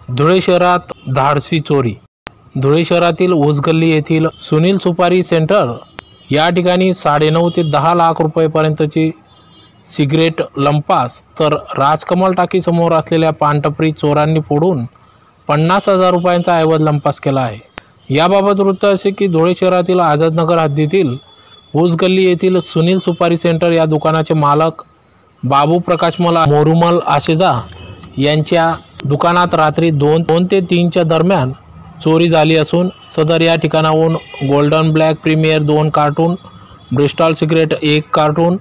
धुळे शहरात धाडसी चोरी। धुळे शहरातील ऊसगल्ली येथील सुनील सुपारी सेंटर या ठिकाणी 9.5 ते 10 लाख रुपयांपर्यंतची सिगरेट लंपास तर राजकमल टाकी समोर असलेल्या पानटपरी चोरांनी फोडून 50,000 रुपयांचा ऐवज लंपास केला आहे। याबाबत वृत्त असे की धुळे शहरातील आझादनगर हद्दीतील ऊसगल्ली येथील सुनील सुपारी सेंटर या दुकानाचे मालक बाबू प्रकाशमल मोरुमल आशेजा यांच्या दुकानात रात्री 2 ते 3च्या दरम्यान चोरी झाली असून सदर या ठिकाणाहून golden black premier 2 carton, Bristol cigarette 1 carton,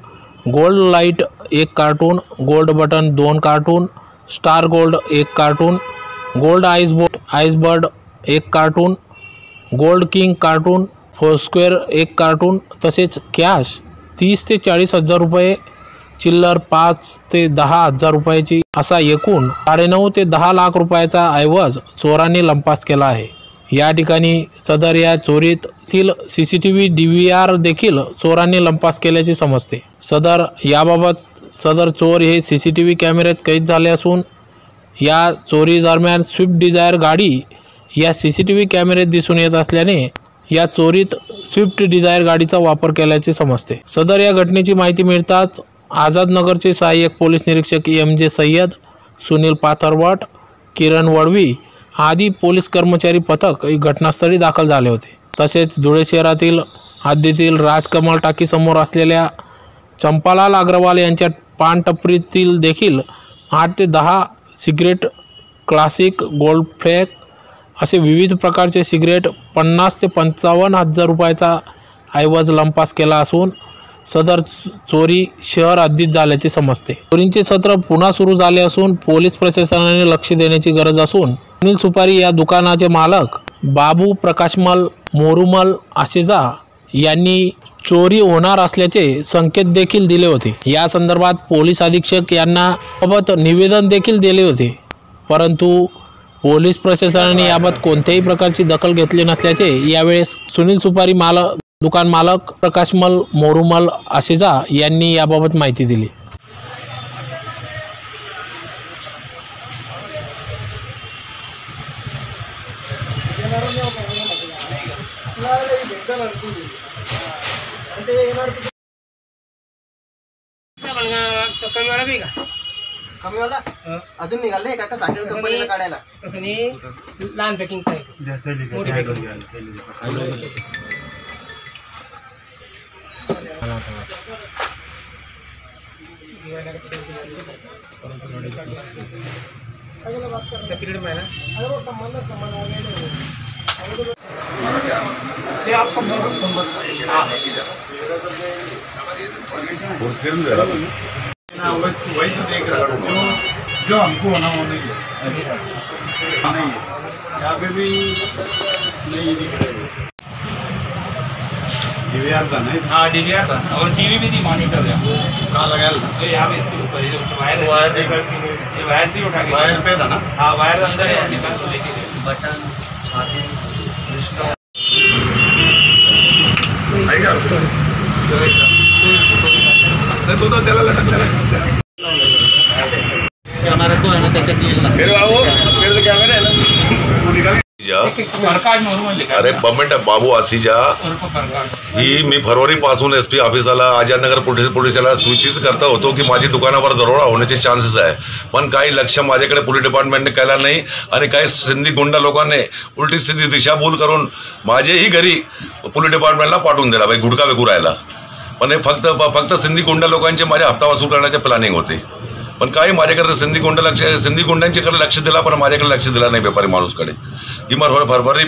gold light 1 carton, gold button 2 carton, star gold 1 carton, gold icebird 1 carton, gold king carton, foursquare 1 carton तसेच कॅश 30 ते 40 हजार रुपये, चिल्लर 5 ते 10 हजार रुपयाची असा एकूण 9.5 ते 10 लाख रुपयाचा ऐवज चोरांनी लंपास केला आहे। या ठिकाणी सदर या चोरीतील CCTV DVR देखील चोरांनी लंपास केल्याचे समजते। याबाबत सदर चोर हे CCTV कॅमेऱ्यात कैद झाले असून या चोरी दरम्यान स्विफ्ट डिझायर गाडी या CCTV कॅमेऱ्यात दिसून येत असल्याने या चोरीत स्विफ्ट डिझायर गाडीचा वापर केल्याचे समजते। सदर या घटनेची माहिती मिळताच आझादनगरचे सहाय्यक पोलीस निरीक्षक MJ सय्यद, सुनील पाथरवट, किरण वडवी आदी पोलीस कर्मचारी पथक घटनास्थळी दाखल झाले होते। तसेच धुळे शहरातील हद्दीतील राजकमल टाकी समोर असलेल्या चंपालाल अग्रवाल यांच्या पानटपरीतील देखील 8 ते 10 सिगरेट, क्लासिक, गोल्ड फ्लॅग असे विविध प्रकारचे सिगरेट 50 ते 55 हजार रुपयाचा ऐवज लंपास केला असून सदर चोरी शहर हद्दीत झाल्याचे समजते। चोरींचे सत्र पुन्हा सुरू झाले असून पोलीस प्रशासनाने लक्ष देण्याची गरज असून सुनील सुपारी या दुकानाचे मालक बाबू प्रकाशमल मोरुमल आशेजा यांनी चोरी होणार असल्याचे संकेत देखील दिले होते। या संदर्भात पोलीस अधीक्षक यांना बाबत निवेदन देखील दिले होते, परंतु पोलीस प्रशासनाने याबाबत कोणत्याही प्रकारची दखल घेतली नसल्याचे यावेळेस सुनील सुपारी दुकान मालक प्रकाशमल मोरुमल आशेजा यांनी याबाबत माहिती दिली। कमीवाला अजून निघाले काका साखर कंपनीला काढायला लहान पॅकिंगचं आहे, मोठी पॅकिंग पिरियड में ना अगर वो संबंध ये आपका नंबर वही तो देख रहा था जो हमको होना वो नहीं यहाँ पे भी नहीं दिख रहा। DVR था नहीं? हाँ DVR था और TV भी थी, मॉनिटर कहाँ लगाया? तो यहाँ पे इसके ऊपर ये वायर ये वायर से उठा के वायर पे था ना? हाँ वायर अंदर है, निकाल के लेके गए बटन तो त्याला लटकलेला हमारा तो है ना त्याच्यात फिर बाबू फिर कैमरा है ना अरे पमिट बाबू आसीजा ही मी फरवरीपासून SP ऑफिसाला आझादनगर पोलिसाला सूचित करता होतो की माझी दुकानावर दरोडा होण्याचे चान्सेस आहे, पण काही लक्ष माझ्याकडे पोलीस डिपार्टमेंटने केला नाही आणि काही सिंधी गुंडा लोकांनी उलटी सिधी दिशाभूल करून माझ्याही घरी पोलीस डिपार्टमेंटला पाठवून दिला भाई गुटखा विकू राहिला। पण हे फक्त सिंधी गुंडा लोकांचे माझ्या हप्ता वसूल करण्याचे प्लॅनिंग होते, पण काही माझ्याकडे सिंधी गुंडांच्याकडे लक्ष दिला पण माझ्याकडे लक्ष दिला नाही व्यापारी माणूसकडे। ही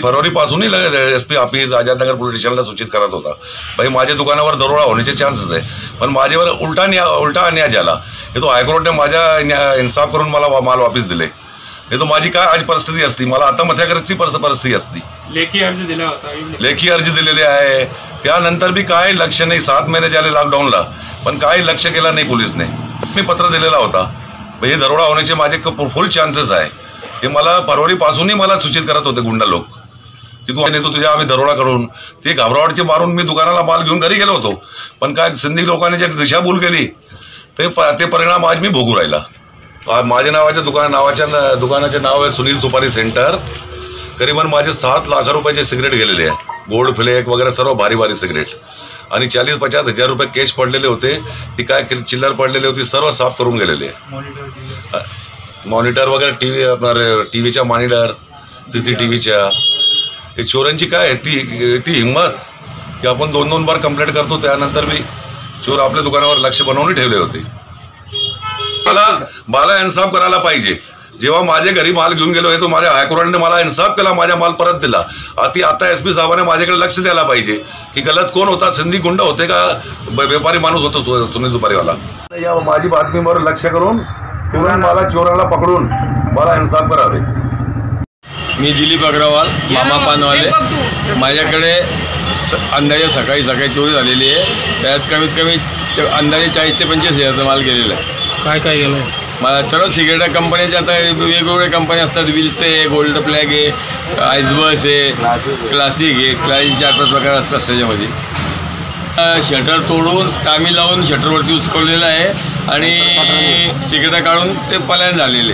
फरवरीपासूनही SP ऑफिस आझादनगर पोलीस स्टेशनला सूचित करत होता भाई माझ्या दुकानावर दरोडा होण्याचे चान्सेस आहे, पण माझ्यावर उलटा अन्याय झाला। हे तो हायकोर्टने माझ्या इन्साफ करून मला माल वापस दिले, हे तो माझी काय आज परिस्थिती असती, मला आत्महत्याची परिस्थिती असती। लेखी अर्ज दिलेले आहे, त्यानंतर बी काय लक्ष नाही। 7 महिने झाले लॉकडाऊनला, पण काही लक्ष केला नाही पोलिसने। मी पत्र दिलेला होता हे दरोडा होण्याचे माझे फुल चान्सेस आहे। हे मला फरवरीपासूनही मला सूचित करत होते गुंडा लोक की तू नेतो तुझ्या आम्ही दरोडा करून, ते घाबरावटचे मारून मी दुकानाला माल घेऊन घरी गेलो होतो, पण काय सिंधी लोकांनी जे दिशाभूल केली ते परिणाम आज मी भोगू राहिला। माझ्या दुकानाचे नाव आहे सुनील सुपारी सेंटर। करीबन माझे 7 लाख रुपयाचे सिगरेट गेलेले आहे, गोल्ड फ्लेक वगैरे सर्व भारी भारी सिगरेट, आणि 40-50 हजार रुपये कॅश पडलेले होते, ती काय चिल्लर पडलेली होती सर्व साफ करून गेलेले। मॉनिटर वगैरे टीव्ही, आपणार टीव्हीच्या मॉनिटर, CCTVच्या, हे चोरांची काय ती हिंमत की आपण 2-2 बार कंप्लेंट करतो, त्यानंतर भी चोर आपल्या दुकानावर लक्ष बनवून ठेवले होते। मला इन्साफ करायला पाहिजे। जेव्हा माझ्या घरी माल घेऊन गेलो आहे तो माझ्या हायकोर्टाने मला इन्साफ केला, माझा माल परत दिला। आता SP साहेबांनी माझ्याकडे लक्ष द्यायला पाहिजे की गलत कोण होता, सिंधी गुंड होते का व्यापारी माणूस होतो सुनील सुपारीवाला। या माझी बातमीवर लक्ष करून तुरंत मला चोराला पकडून मला इन्साफ करावे। मी दिलीप अग्रवाल, मामा पानवाले। माझ्याकडे अंदाजे सकाळी चोरी झालेली आहे, त्यात कमीत कमी अंदाजे 40 ते 25 हजारचा माल गेलेला आहे। काय गेलं? मला सर्व सिगरेट कंपन्याच्या आता वेगवेगळ्या कंपन्या असतात, विल्स आहे, गोल्ड फ्लॅग आहे, आइसबस आहे, क्लासिक आहे, क्लासिकचे 8 प्रकार असतात त्याच्यामध्ये। शटर तोडून टामी लावून शटरवरती उचकवलेलं आहे आणि सिगरेट काढून ते पलायन झालेले।